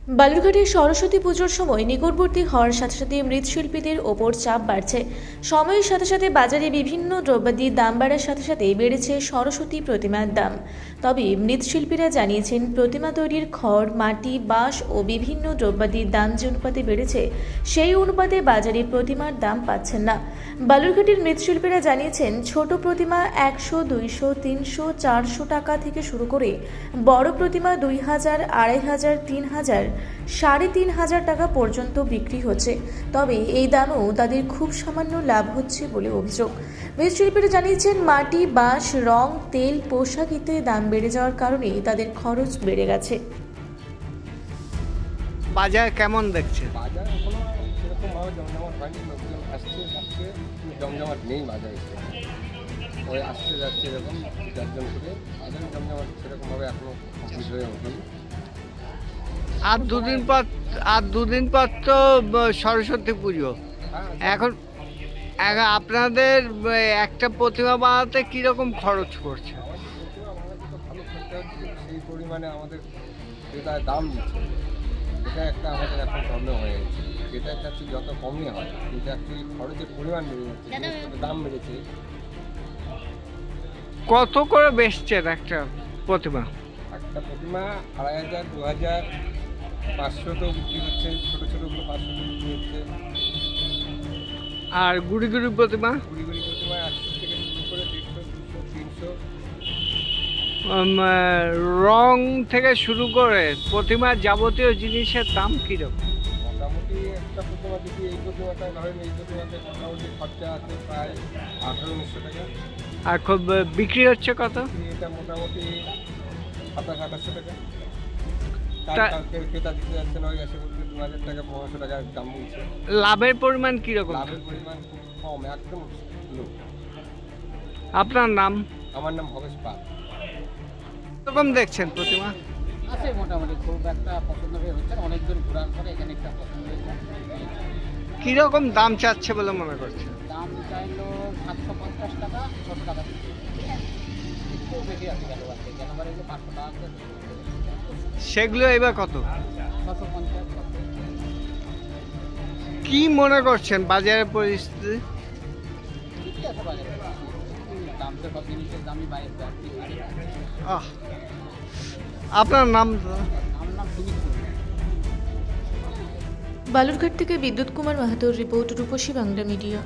বালুরঘাটে সরস্বতী পুজোর সময় নিকটবর্তী হওয়ার সাথে সাথে মৃৎশিল্পীদের ওপর চাপ বাড়ছে। সময়ের সাথে সাথে বাজারে বিভিন্ন দ্রব্যাদির দাম বাড়ার সাথে সাথে বেড়েছে সরস্বতী প্রতিমার দাম। তবে মৃৎশিল্পীরা জানিয়েছেন, প্রতিমা তৈরির খড়, মাটি, বাঁশ ও বিভিন্ন দ্রব্যাদির দাম যে অনুপাতে বেড়েছে, সেই অনুপাতে বাজারে প্রতিমার দাম পাচ্ছেন না। বালুরঘাটের মৃৎশিল্পীরা জানিয়েছেন, ছোট প্রতিমা 100, 200, 300, 400 টাকা থেকে শুরু করে বড় প্রতিমা 2000, 2500, 3000, 3500 টাকা পর্যন্ত বিক্রি হচ্ছে। তবে এই দামেও তাদের খুব সামান্য লাভ হচ্ছে বলে অভিযোগ। মৃৎশিল্পীরা জানিয়েছেন, মাটি, বাঁশ, রং, তেল, পোশাক ইত্যাদি দাম বেড়ে যাওয়ার কারণে তাদের খরচ বেড়ে গেছে। বাজার কেমন দেখছে? বাজার এখনো সেরকমভাবে জমজমাট হয়নি। লোকজন আসছে যাচ্ছে, জমজমাট নেই বাজারে। ওই আসছে যাচ্ছে এরকম চারজন করে, বাজারে জমজমাট সেরকমভাবে এখনো কমপ্লিট হয়ে ওঠেনি। আর দুদিন পর তো সরস্বতী পুজো। এখন আপনাদের একটা প্রতিমা বানাতে কিরকম খরচ করছে? আমাদের তো ভালো খরচা হচ্ছে, সেই পরিমাণে আমাদের যেটা দাম দিচ্ছে এটা একটা আমাদের এখন প্রবলেম হয়ে গেছে। যেটা চাচ্ছি যত কমই হয়, কিন্তু অ্যাকচুয়ালি খরচের পরিমাণ বেড়ে যাচ্ছে, জিনিসপত্রের দাম বেড়েছে। কত করে বেচছেন একটা প্রতিমা? একটা প্রতিমা 2500, 2000, 500 তো বিক্রি হচ্ছে, ছোটো ছোটোগুলো 500 বিক্রি হচ্ছে। আর গুড়ি গুড়ি প্রতিমা? গুড়ি গুড়ি প্রতিমা 100 থেকে শুরু করে 150, 200, 300। রং থেকে শুরু করে প্রতিমার যাবতীয় জিনিসের দাম কিরকম? মোটামুটি একটা প্রতিমা যদি এই প্রতিমাটা ধরেন, এই প্রতিমাতে মোটামুটি খরচা আছে প্রায় 1800 টাকা। আর খুব বিক্রি হচ্ছে কত? এটা মোটামুটি 2700-2800 টাকা। তা- কালকে ক্রেতা দিতে যাচ্ছে না, ওই আসে বলতে 2000 টাকা, 1500 টাকা দাম বলছে। লাভের পরিমাণ কিরকম? লাভের পরিমাণ খুব কম, একদম লো। আপনার নাম? আমার নাম ভবেশ পাল। কিরকম দেখছেন প্রতিমা? আছে মোটামুটি, খুব একটা পছন্দ হয়ে হচ্ছে না। অনেক দূর ঘোরার পরে এখানে একটা পছন্দ হয়েছে। কিরকম দাম চাচ্ছে বলে মনে করছেন? দাম চাইলো 750 টাকা, 600 টাকা একটু বেশি আছে। গেলবার এগুলো 500 টাকা আছে, সেগুলো এবার কত? 650। কি মনে করছেন বাজারের পরিস্থিতি? ঠিকই আছে বাজারে, দাম তো সব জিনিসের দামই বাইরে বাড়তি। আপনার নাম? আমার নাম সুমিত কুমার। বালুরঘাট থেকে বিদ্যুৎ কুমার মাহাতোর রিপোর্ট, রূপসী বাংলা মিডিয়া।